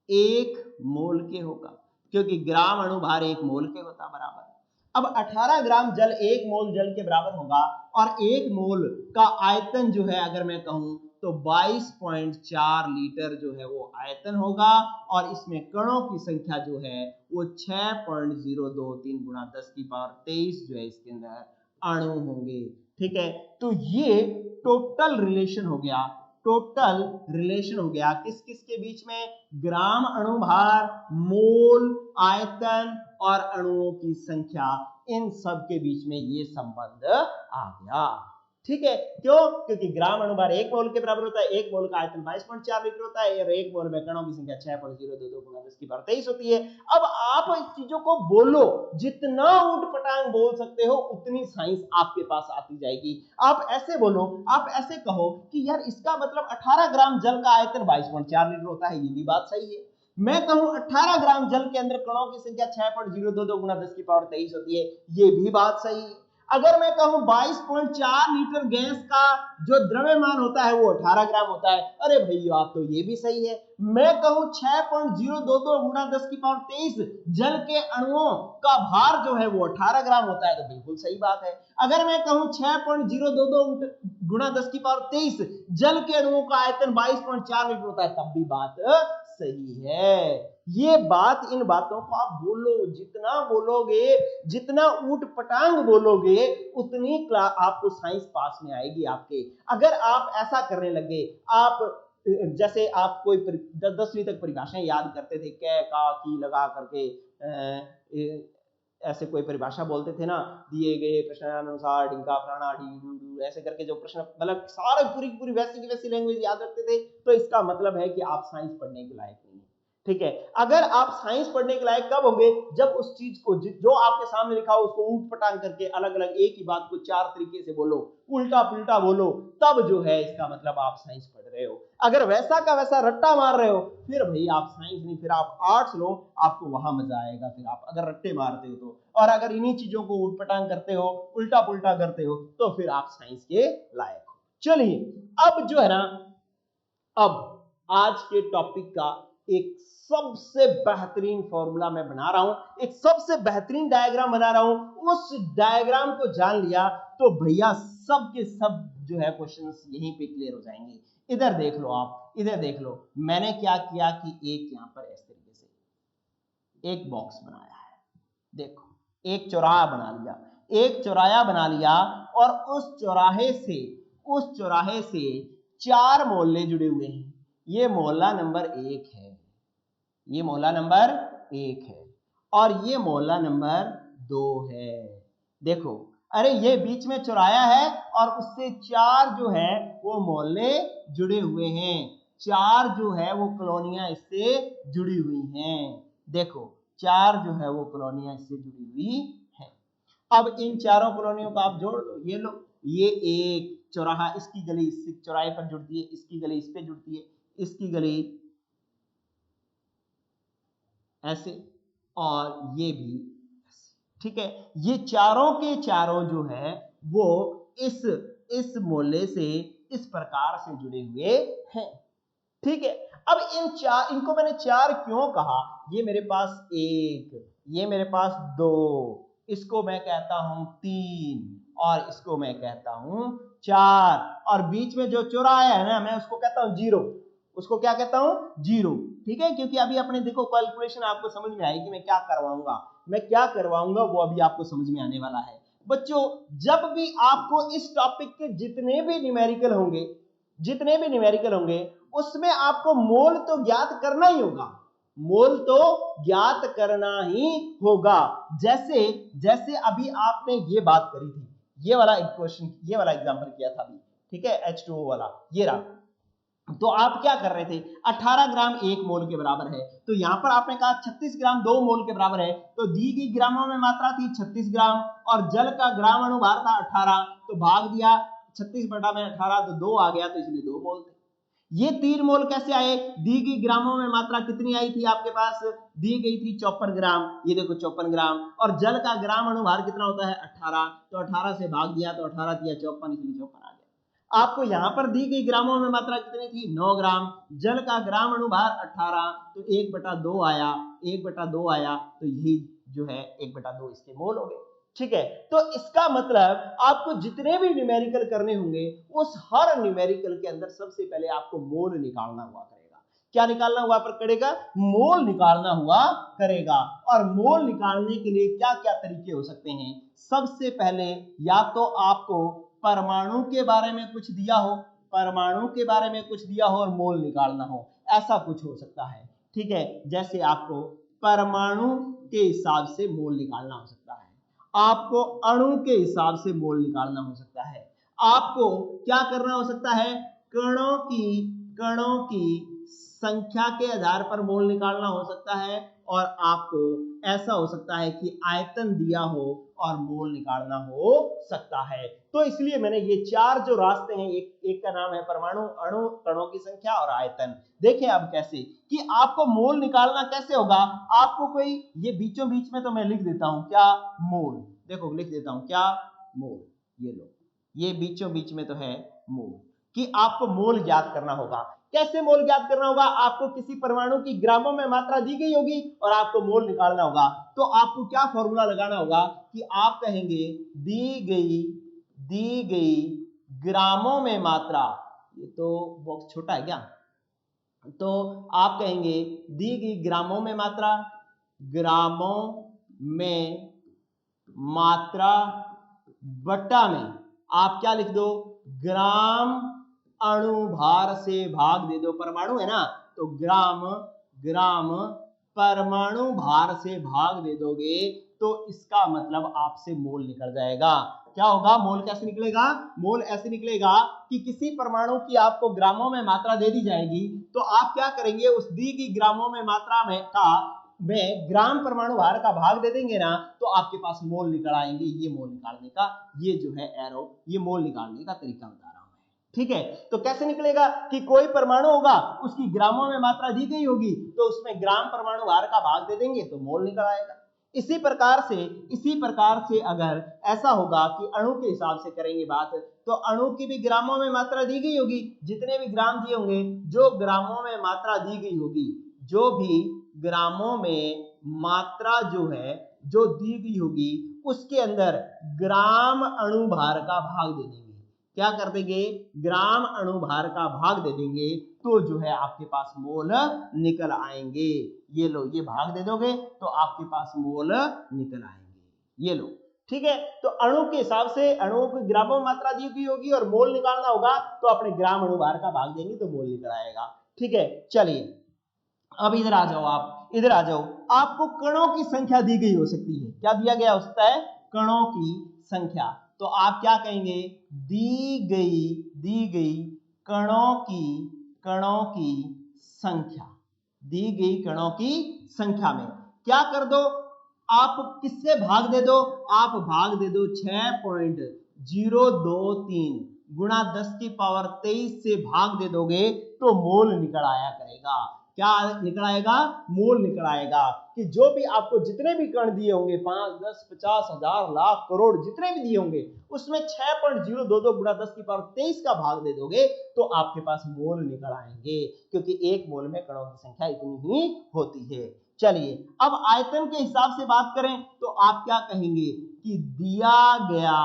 1 मोल के होगा, क्योंकि ग्राम अणुभार 1 मोल के होता बराबर। अब 18 ग्राम जल 1 मोल जल के बराबर होगा और 1 मोल का आयतन जो है अगर मैं कहूं तो 22.4 लीटर जो है वो आयतन होगा और इसमें कणों की संख्या जो है वो 6.023 गुणा 10 की पावर 23 जो है इसके अंदर अणु होंगे। ठीक है, तो ये टोटल रिलेशन हो गया किस किस के बीच में? ग्राम अणुभार, मोल, आयतन और अणुओं की संख्या, इन सब के बीच में ये संबंध आ गया। ठीक है, क्यों? क्योंकि ग्राम अणुभार 1 मोल के बराबर होता है, 1 मोल का आयतन 22.4 लीटर होता है और 1 मोल में कणों की संख्या 6.022 गुणा 10 की पावर 23 होती है। अब आप इस चीजों को बोलो, जितना ऊट-पटांग बोल सकते हो उतनी साइंस आपके पास आती जाएगी। आप ऐसे बोलो, आप ऐसे कहो कि यार इसका मतलब 18 ग्राम जल का आयतन 22.4 लीटर होता है, ये भी बात सही है। मैं कहूं 18 ग्राम जल के अंदर कणों की संख्या 6.022 गुणा 10 की पावर 23 होती है, ये भी बात सही है। अगर मैं कहूं 22.4 लीटर गैस का जो द्रव्यमान होता है वो 18 ग्राम होता है, अरे भैया तो ये भी सही है। मैं कहूं 6.022 गुणा 10 की पावर 23 जल के अणुओं का भार जो है वो 18 ग्राम होता है, तो बिल्कुल सही बात है। अगर मैं कहूं 6.022 गुणा 10 की पावर 23 जल के अणुओं का आयतन 22.4 लीटर होता है, तब भी बात सही है। ये बात, इन बातों को आप बोलो, जितना बोलोगे, जितना ऊट पटांग बोलोगे, उतनी आपको साइंस पास में आएगी आपके। अगर आप ऐसा करने लगे, आप जैसे आप कोई 10वीं तक परिभाषाएं याद करते थे, कै का की लगा करके ऐसे कोई परिभाषा बोलते थे ना, दिए गए प्रश्नानुसार ढिंका प्राणा डी ऐसे करके जो प्रश्न, मतलब सारे पूरी वैसी की वैसी लैंग्वेज याद रखते थे, तो इसका मतलब है कि आप साइंस पढ़ने के लायक नहीं है। ठीक है, अगर आप साइंस पढ़ने के लायक कब होंगे, जब उस चीज को जो आपके सामने लिखा हो उसको ऊट पटांग करके अलग अलग एक ही बात को 4 तरीके से बोलो, उल्टा पुल्टा बोलो, तब जो है इसका मतलब आप साइंस पढ़ रहे हो। अगर वैसा का वैसा रट्टा मार रहे हो, फिर भाई आप साइंस नहीं, फिर आप आर्ट्स लो, आपको वहां मजा आएगा। फिर आप अगर रट्टे मारते हो तो, और अगर इन्हीं चीजों को उठ पटांग करते हो, उल्टा पुल्टा करते हो, तो फिर आप साइंस के लायक हो। चलिए, अब जो है ना, अब आज के टॉपिक का एक सबसे बेहतरीन फॉर्मूला मैं बना रहा हूं, एक सबसे बेहतरीन डायग्राम बना रहा हूं। उस डायग्राम को जान लिया तो भैया सब के सब जो है क्वेश्चंस यहीं पे क्लियर हो जाएंगे। इधर देख लो, आप इधर देख लो, मैंने क्या किया कि एक यहां पर इस तरीके से एक बॉक्स बनाया है, देखो एक चौराहा बना लिया, एक चौराहा बना लिया, और उस चौराहे से 4 मोहल्ले जुड़े हुए हैं। ये मोहल्ला नंबर 1 है, ये मोहल्ला नंबर 1 है, और ये मोहल्ला नंबर 2 है। देखो, अरे ये बीच में चौराहा है और उससे 4 जो है वो मोहल्ले जुड़े हुए हैं, 4 जो है वो कॉलोनियां इससे जुड़ी हुई हैं। देखो 4 जो है वो कॉलोनियां इससे जुड़ी हुई हैं। अब इन चारों कॉलोनियों को आप जोड़ दो, ये लो, ये एक चौराहा, इसकी गली इस चौराहे पर जुड़ती है, इसकी गली इस पे जुड़ती है, इसकी गली ऐसे, और ये भी ऐसे। ठीक है, ये चारों के चारों जो है वो इस मोहल्ले से इस प्रकार से जुड़े हुए हैं। ठीक है, अब इनको मैंने 4 क्यों कहा, ये मेरे पास 1, ये मेरे पास 2, इसको मैं कहता हूं 3, और इसको मैं कहता हूं 4, और बीच में जो चौराहा है ना, मैं उसको कहता हूं 0, उसको क्या कहता हूं 0। ठीक है, क्योंकि अभी अपने देखो कैलकुलेशन आपको समझ में आएगी, मैं क्या करवाऊंगा वो अभी आपको समझ में आने वाला है। बच्चों, जब भी आपको इस टॉपिक के जितने भी न्यूमेरिकल होंगे उसमें आपको मोल तो ज्ञात करना ही होगा, मोल तो ज्ञात करना ही होगा। जैसे अभी आपने ये बात करी थी, ये वाला क्वेश्चन, ये वाला एग्जांपल किया था अभी, ठीक है, H2O वाला, ये रहा। तो आप क्या कर रहे थे, 18 ग्राम 1 मोल के बराबर है, तो यहां पर आपने कहा 36 ग्राम 2 मोल के बराबर है, तो दी गई ग्रामों में मात्रा थी 36 ग्राम, और जल का ग्राम अनुभार था 18, तो भाग दिया 36 बटा में 18, तो 2 आ गया, तो इसलिए 2 मोल थे। ये 3 मोल कैसे आए, दी गई ग्रामों में मात्रा कितनी आई थी आपके पास, दी गई थी 54 ग्राम, ये देखो 54 ग्राम, और जल का ग्राम अनुभार कितना होता है 18, तो 18 से भाग दिया, तो 18 दिया 54, इसलिए 54 आ गया। आपको यहां पर दी गई ग्रामों में मात्रा कितनी थी 9 ग्राम, जल का ग्राम अनुभार 18, तो 1/2 आया, 1/2 आया, तो यही जो है 1/2 इसके मोल हो गए। ठीक है, तो इसका मतलब आपको जितने भी न्यूमेरिकल करने होंगे, उस हर न्यूमेरिकल के अंदर सबसे पहले आपको मोल निकालना हुआ करेगा। क्या निकालना हुआ पर करेगा, मोल निकालना हुआ करेगा। और मोल निकालने के लिए क्या क्या तरीके हो सकते हैं, सबसे पहले या तो आपको परमाणु के बारे में कुछ दिया हो, परमाणु के बारे में कुछ दिया हो और मोल निकालना हो, ऐसा कुछ हो सकता है। ठीक है, जैसे आपको परमाणु के हिसाब से मोल निकालना हो सकता है, आपको अणु के हिसाब से मोल निकालना हो सकता है, आपको क्या करना हो सकता है, कणों की संख्या के आधार पर मोल निकालना हो सकता है, और आपको ऐसा हो सकता है कि आयतन दिया हो और मोल निकालना हो सकता है। तो इसलिए मैंने ये 4 जो रास्ते हैं, एक का नाम है परमाणु, अणु, कणों की संख्या और आयतन। देखें अब कैसे कि आपको मोल निकालना कैसे होगा, आपको कोई ये बीचों बीच में तो मैं लिख देता हूं क्या, मोल, देखो लिख देता हूं क्या, मोल। ये लो, ये बीचों बीच में तो है मोल, कि आपको मोल ज्ञात करना होगा। कैसे मोल ज्ञात करना होगा? आपको किसी परमाणु की ग्रामों में मात्रा दी गई होगी और आपको मोल निकालना होगा। तो आपको क्या फॉर्मूला लगाना होगा कि आप कहेंगे दी गई ग्रामों में मात्रा, ये तो बॉक्स छोटा है क्या, तो आप कहेंगे दी गई ग्रामों में मात्रा, ग्रामों में मात्रा बट्टा में आप क्या लिख दो, ग्राम अणुभार से भाग दे दो। परमाणु है ना, तो ग्राम परमाणु भार से भाग दे दोगे तो इसका मतलब आपसे मोल निकल जाएगा। क्या होगा? मोल कैसे निकलेगा? मोल ऐसे निकलेगा कि किसी परमाणु की आपको ग्रामों में मात्रा दे दी जाएगी, तो आप क्या करेंगे, उस दी गई ग्रामों में मात्रा में ग्राम परमाणु भार का भाग दे देंगे ना, तो आपके पास मोल निकल आएंगे। ये मोल निकालने का, ये जो है एरो, ये मोल निकालने का तरीका बता रहा हूं मैं। ठीक है, तो कैसे निकलेगा कि कोई परमाणु होगा, उसकी ग्रामों में मात्रा दी गई होगी, तो उसमें ग्राम परमाणु भार का भाग दे देंगे तो मोल निकल आएगा। इसी प्रकार से अगर ऐसा होगा कि अणु के हिसाब से करेंगे बात, तो अणु की भी ग्रामों में मात्रा दी गई होगी, जितने भी ग्राम दिए होंगे, जो ग्रामों में मात्रा दी गई होगी, जो भी ग्रामों में मात्रा जो है जो दी गई होगी, उसके अंदर ग्राम अणुभार का भाग दे देंगे। क्या कर देंगे? ग्राम अणुभार का भाग दे देंगे, तो जो है आपके पास मोल निकल आएंगे। ये लो, ये भाग दे दोगे तो आपके पास मोल निकल आएंगे। ये लो, ठीक है। तो अणु के हिसाब से अणुओं की ग्रामों में मात्रा दी गई होगी और मोल निकालना होगा, तो अपने ग्राम अणुभार का भाग देंगे तो मोल निकल आएगा। ठीक है, चलिए अब इधर आ जाओ, आप इधर आ जाओ। आपको कणों की संख्या दी गई हो सकती है। क्या दिया गया हो सकता है? कणों की संख्या। तो आप क्या कहेंगे? दी गई कणों की संख्या, दी गई कणों की संख्या में क्या कर दो, आप किससे भाग दे दो? आप भाग दे दो 6.023 गुणा 10 की पावर 23 से भाग दे दोगे तो मोल निकल आया करेगा। क्या निकल आएगा? मोल निकल आएगा। कि जो भी आपको जितने भी कण दिए होंगे, 5, 10, 50, 1000, लाख, करोड़, जितने भी दिए होंगे, उसमें 6.022 गुणा 10 की पावर 23 का भाग दे दोगे तो आपके पास मोल निकल आएंगे, क्योंकि एक मोल में कणों की संख्या इतनी ही होती है। चलिए अब आयतन के हिसाब से बात करें तो आप क्या कहेंगे कि दिया गया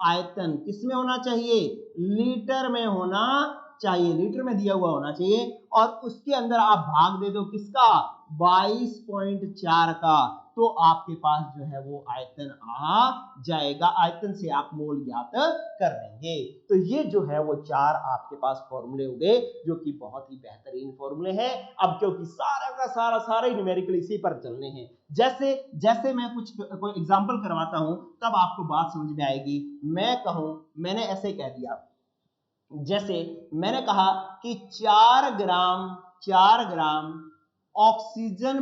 आयतन किसमें होना चाहिए? लीटर में होना चाहिए, लीटर में दिया हुआ होना चाहिए, और उसके अंदर आप भाग दे दो किसका? 22.4 का, तो आपके पास जो है वो आयतन आ जाएगा। आयतन से आप मोल ज्ञात कर देंगे। तो ये जो है वो 4 आपके पास फॉर्मूले हो गए, जो कि बहुत ही बेहतरीन फॉर्मूले हैं। अब क्योंकि सारा का सारा न्यूमेरिकल इसी पर चलने हैं, जैसे मैं कोई एग्जांपल करवाता हूं तब आपको बात समझ में आएगी। मैं कहूं, मैंने ऐसे कह दिया, जैसे मैंने कहा कि 4 ग्राम ऑक्सीजन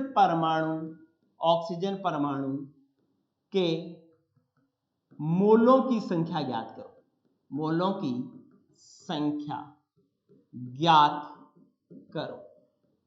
परमाणु के मोलों की संख्या ज्ञात करो। मोलों की संख्या ज्ञात करो।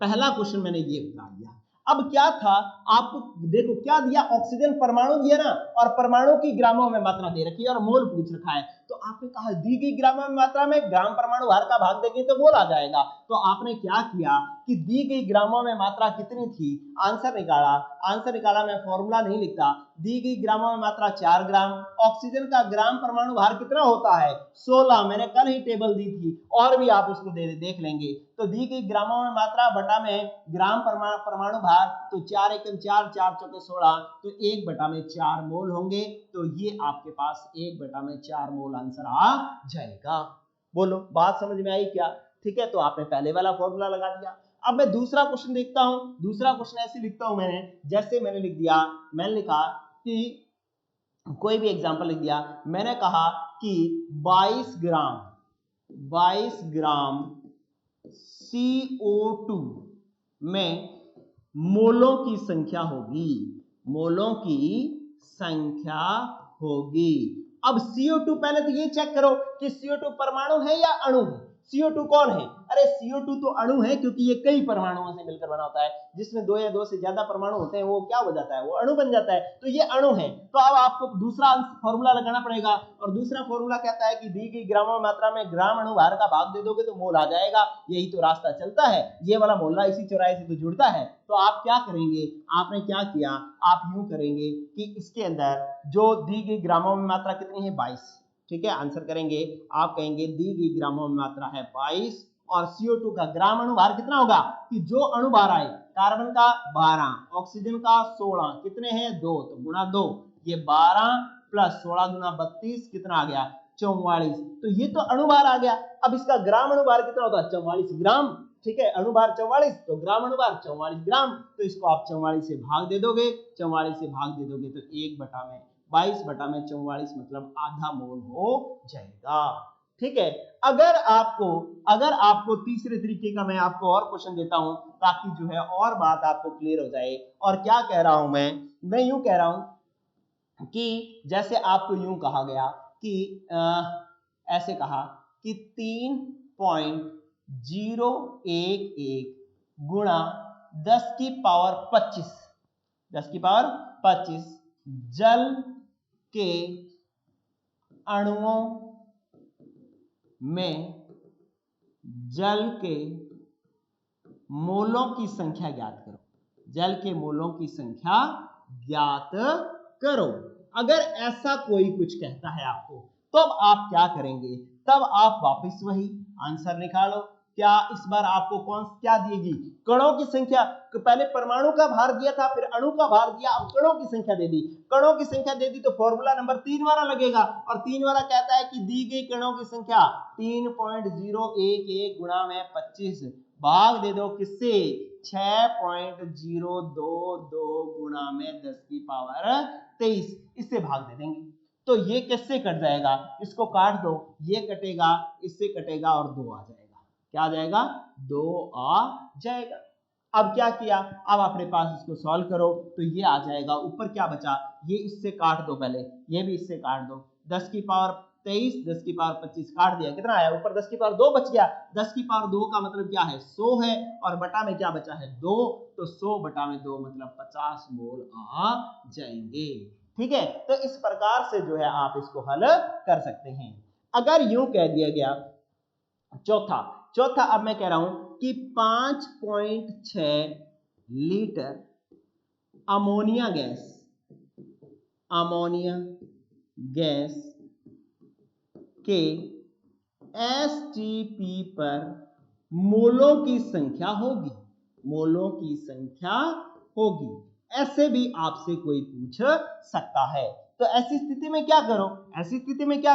पहला क्वेश्चन मैंने ये बता दिया। अब क्या था, आपको देखो क्या दिया, ऑक्सीजन परमाणु दिया ना, और परमाणु की ग्रामों में मात्रा दे रखी है और मोल पूछ रखा है। तो आपने कहा दी गई ग्रामों में मात्रा में ग्राम परमाणु भार का भाग देंगे तो मोल आ जाएगा। तो आपने क्या किया कि दी गई ग्रामों में मात्रा कितनी थी, आंसर निकाला। मैं फॉर्मूला नहीं लिखता। दी गई ग्रामों में मात्रा 4 ग्राम। ऑक्सीजन का ग्राम परमाणु भार कितना होता है? 16। मैंने कल ही टेबल दी थी, और भी आप उसको देख लेंगे। तो दी गई ग्रामों में मात्रा बटा में ग्राम परमाणु भार, तो 4 एकम 4, 4 चौके 16, तो 1/4 मोल होंगे। तो ये आपके पास 1/4 मोल आंसर आ जाएगा। बोलो बात समझ में आई क्या? ठीक है, तो आपने पहले वाला फॉर्मूला लगा दिया। अब मैं दूसरा क्वेश्चन देखता हूं। दूसरा क्वेश्चन ऐसे लिखता हूं मैंने, जैसे मैंने लिख दिया, मैंने लिखा कि कोई भी एग्जांपल लिख दिया। मैंने कहा कि 22 ग्राम CO2 में मोलों की संख्या होगी। अब CO2 पहले तो ये चेक करो कि CO2 परमाणु है या अणु है। CO2 कौन है? अरे CO2 तो अणु है, क्योंकि ये कई परमाणुओं से मिलकर बना होता है, जिसमें दो या दो से ज्यादा परमाणु होते हैं वो क्या हो जाता है, वो अणु बन जाता है। तो ये अणु है। तो अब आपको दूसरा फॉर्मूला लगाना पड़ेगा, और दूसरा फॉर्मूला कहता है कि दी गई ग्रामों मात्रा में ग्राम अणु भार का भाग दे दोगे तो मोल आ जाएगा। यही तो रास्ता चलता है, ये वाला मोहल्ला इसी चौराहे से तो जुड़ता है। तो आप क्या करेंगे, आपने क्या किया, आप यूं करेंगे कि इसके अंदर जो दी गई ग्रामों में मात्रा कितनी है, 22, ठीक है, आंसर करेंगे, आप कहेंगे दी गई ग्रामों में मात्रा है 22, और CO2 का ग्राम अणु भार कितना होगा, कि जो अणु भार आए, कार्बन का 12, ऑक्सीजन का 16, कितने हैं 2, तो गुणा 2, ये 12 प्लस 16 गुना 32, कितना आ गया 44। तो ये तो अणु भार आ गया। अब इसका ग्राम अणु भार कितना होता है, 44 ग्राम, ठीक है, अणु भार 44, तो ग्राम अणु भार 44 ग्राम। तो इसको आप 44 से भाग दे दोगे, 44 से भाग दे दोगे तो 1/22/44 मतलब आधा मोल हो जाएगा। ठीक है, अगर आपको तीसरे तरीके का मैं आपको और क्वेश्चन देता हूं, ताकि जो है और बात आपको क्लियर हो जाए। और क्या कह रहा हूं मैं यूं कह रहा हूं कि जैसे आपको यूं कहा गया कि ऐसे कहा कि 3.011 गुणा 10 की पावर 25 जल के अणुओं में जल के मोलों की संख्या ज्ञात करो। जल के मोलों की संख्या ज्ञात करो। अगर ऐसा कोई कुछ कहता है आपको, तब आप क्या करेंगे, तब आप वापस वही आंसर निकालो। क्या इस बार आपको कौन क्या दिएगी, कणों की संख्या। पहले परमाणु का भार दिया था, फिर अणु का भार दिया, अब कणों की संख्या दे दी। कणों की संख्या दे दी तो फॉर्मूला नंबर 3 वाला लगेगा, और 3 वाला कहता है कि दी गई कणों की संख्या 3.011 गुणा में 25 भाग दे दो किससे, 6.022 गुणा में 10 की पावर 23, इससे भाग दे देंगे। तो ये किससे कट जाएगा, इसको काट दो, ये कटेगा, इससे कटेगा और 2 आ जाएगा। क्या आ जाएगा, 2 आ जाएगा। अब क्या किया, अब अपने पास इसको सॉल्व करो तो ये आ जाएगा। ऊपर क्या बचा, ये इससे काट दो, पहले ये भी इससे काट दो, 10 की पावर 23, 10 की पावर 25 काट दिया, कितना आया, ऊपर 10 की पावर 2 बच गया। 10 की पावर 2 का मतलब क्या है, 100 है, और बटा में क्या बचा है 2, तो 100 बटा में 2 मतलब 50 मोल आ जाएंगे। ठीक है, तो इस प्रकार से जो है आप इसको हल कर सकते हैं। अगर यूं कह दिया गया चौथा अब मैं कह रहा हूं कि 5.6 लीटर अमोनिया गैस के STP पर मोलों की संख्या होगी। ऐसे भी आपसे कोई पूछ सकता है। तो ऐसी स्थिति में क्या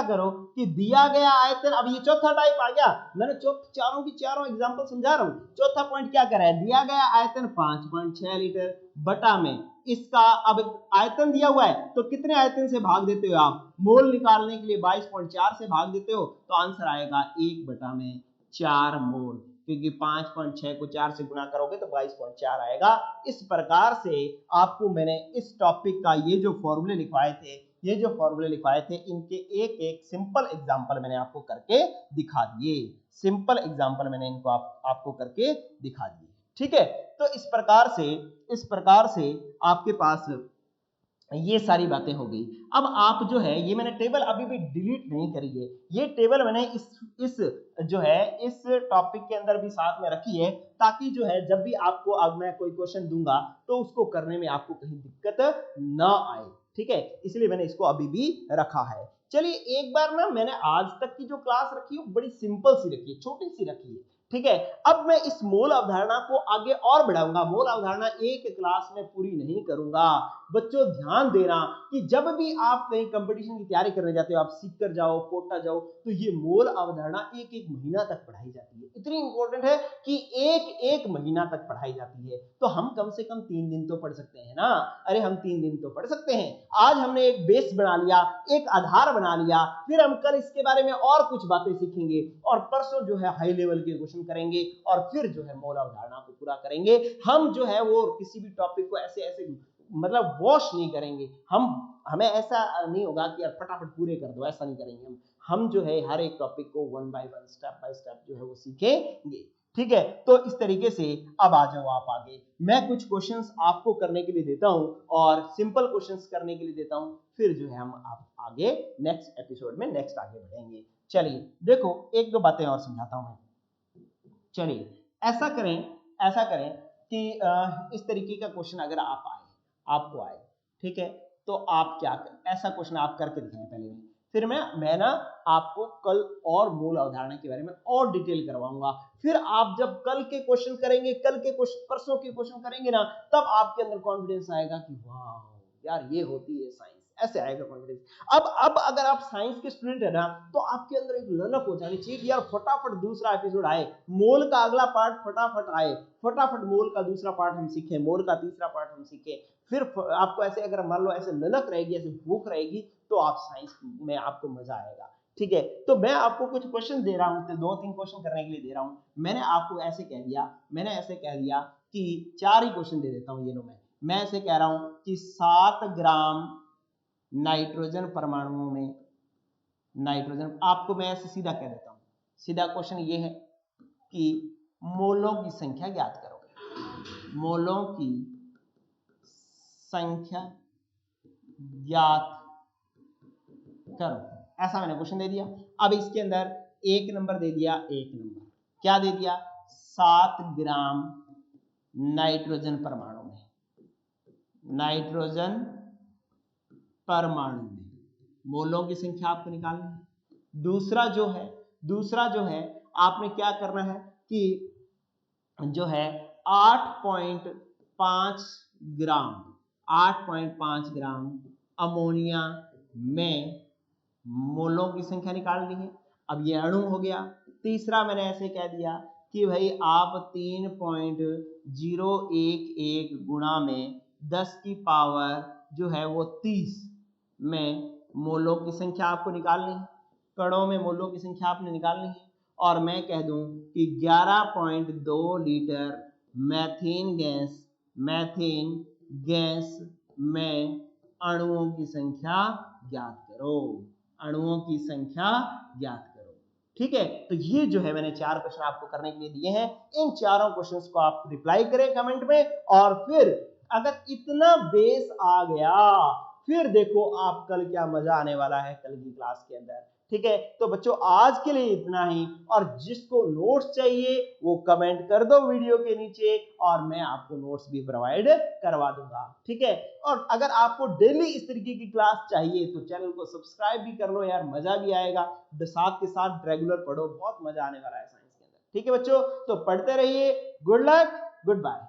करो, कि दिया गया आयतन, अब ये चौथा टाइप आ गया, मैंने चारों की चारों एग्जांपल समझा रहा हूं। चौथा पॉइंट क्या कर रहा है, दिया गया आयतन 5.6 लीटर बटा में इसका, अब आयतन दिया हुआ है तो कितने आयतन से भाग देते हो आप, मोल निकालने के लिए 22.4 से भाग देते हो, तो आंसर आएगा 1/4 मोल, क्योंकि 5.6 को 4 से गुणा करोगे तो 22.4 आएगा। इस प्रकार से आपको मैंने इस टॉपिक का ये जो फॉर्मूले लिखवाए थे इनके एक एक सिंपल एग्जांपल मैंने आपको करके दिखा दिए। आपको करके दिखा दिए। ठीक है, तो इस प्रकार से आपके पास ये सारी बातें हो गई। अब आप जो है, ये मैंने टेबल अभी भी डिलीट नहीं करी है, ये टेबल मैंने इस टॉपिक के अंदर भी साथ में रखी है, ताकि जो है जब भी आपको अब मैं कोई क्वेश्चन दूंगा तो उसको करने में आपको कहीं दिक्कत ना आए। ठीक है, इसलिए मैंने इसको अभी भी रखा है। चलिए, एक बार ना मैंने आज तक की जो क्लास रखी है बड़ी सिंपल सी रखी है, छोटी सी रखी है। ठीक है, अब मैं इस मोल अवधारणा को आगे और बढ़ाऊंगा। मोल अवधारणा एक क्लास में पूरी नहीं करूंगा। बच्चों ध्यान देना कि जब भी आप कहीं कंपटीशन की तैयारी करने जाते हो, आप सीख कर जाओ, कोटा जाओ, तो ये मोल अवधारणा एक महीना तक पढ़ाई जाती है। इतनी इंपॉर्टेंट है कि एक महीना तक पढ़ाई जाती है। तो हम कम से कम 3 दिन तो पढ़ सकते हैं ना। अरे हम 3 दिन तो पढ़ सकते हैं। आज हमने एक बेस बना लिया, एक आधार बना लिया, फिर हम कल इसके बारे में और कुछ बातें सीखेंगे, और परसों जो है हाई लेवल के क्वेश्चन करेंगे, और फिर जो है मोल अवधारणा को पूरा करेंगे। हम जो है वो किसी भी टॉपिक को ऐसे मतलब वॉश नहीं करेंगे हमें ऐसा नहीं होगा कि यार फटाफट पूरे कर दो, ऐसा नहीं करेंगे हम जो है हर एक टॉपिक को one by one step by step जो है वो सीखेंगे। ठीक है, तो इस तरीके से अब आ जाओ आप आगे। मैं कुछ क्वेश्चंस आपको करने के लिए देता हूं और सिंपल क्वेश्चंस करने के लिए देता हूं, फिर जो है हम आप आगे नेक्स्ट एपिसोड में नेक्स्ट आगे बढ़ेंगे। चलिए देखो एक दो बातें और समझाता हूं मैं। चलिए ऐसा करें कि इस तरीके का क्वेश्चन अगर आपको आए, ठीक है, तो आप क्या करें, ऐसा क्वेश्चन आप करके दिखाएं पहले में, फिर मैं ना आपको कल और मूल अवधारणा के बारे में और डिटेल करवाऊंगा। फिर आप जब कल के क्वेश्चन करेंगे, कल के क्वेश्चन परसों के क्वेश्चन करेंगे ना, तब आपके अंदर कॉन्फिडेंस आएगा कि वाह यार ये होती है साइंस, ऐसे आएगा कॉन्फिडेंस। अब अगर आप साइंस के स्टूडेंट है ना, तो आपके अंदर एक ललक हो जानी चाहिए कि यार फटाफट दूसरा एपिसोड आए, मोल का अगला पार्ट फटाफट आए, फटाफट मोल का दूसरा पार्ट हम सीखें, मोल का तीसरा पार्ट हम सीखें। फिर आपको ऐसे अगर मान लो ऐसे ललक रहेगी, ऐसे भूख रहेगी, तो आप साइंस में आपको मजा आएगा। ठीक है, तो मैं आपको कुछ क्वेश्चन दे रहा हूं, तो 2-3 क्वेश्चन करने के लिए दे रहा हूं। मैंने ऐसे कह दिया कि 4 ही क्वेश्चन दे देता हूं। ये लो मैं ऐसे कह रहा हूं कि 7 ग्राम नाइट्रोजन परमाणुओं में नाइट्रोजन, आपको मैं ऐसे सीधा कह देता हूं, सीधा क्वेश्चन ये है कि मोलों की संख्या ज्ञात करो, मोलों की संख्या ज्ञात करो, ऐसा मैंने क्वेश्चन दे दिया। अब इसके अंदर एक नंबर दे दिया, एक नंबर क्या दे दिया, 7 ग्राम नाइट्रोजन परमाणु में, नाइट्रोजन परमाणु में मोलों की संख्या आपको निकालनी है। दूसरा जो है आपने क्या करना है कि जो है 8.5 ग्राम अमोनिया में मोलों की संख्या निकालनी है। अब ये अणु हो गया। तीसरा मैंने ऐसे कह दिया कि भाई आप 3.011 गुणा में 10 की पावर जो है वो 30 में मोलों की संख्या आपको निकालनी है, कणों में मोलों की संख्या आपने निकालनी है। और मैं कह दूं कि 11.2 लीटर मैथेन गैस में अणुओं की संख्या ज्ञात करो, अणुओं की संख्या ज्ञात करो। ठीक है, तो ये जो है मैंने 4 क्वेश्चन आपको करने के लिए दिए हैं। इन चारों क्वेश्चंस को आप रिप्लाई करें कमेंट में, और फिर अगर इतना बेस आ गया, फिर देखो आप कल क्या मजा आने वाला है कल की क्लास के अंदर। ठीक है, तो बच्चों आज के लिए इतना ही, और जिसको नोट्स चाहिए वो कमेंट कर दो वीडियो के नीचे, और मैं आपको नोट्स भी प्रोवाइड करवा दूंगा। ठीक है, और अगर आपको डेली इस तरीके की क्लास चाहिए तो चैनल को सब्सक्राइब भी कर लो यार, मजा भी आएगा, साथ के साथ रेगुलर पढ़ो, बहुत मजा आने वाला है साइंस के अंदर। ठीक है बच्चों, तो पढ़ते रहिए। Good luck, good bye.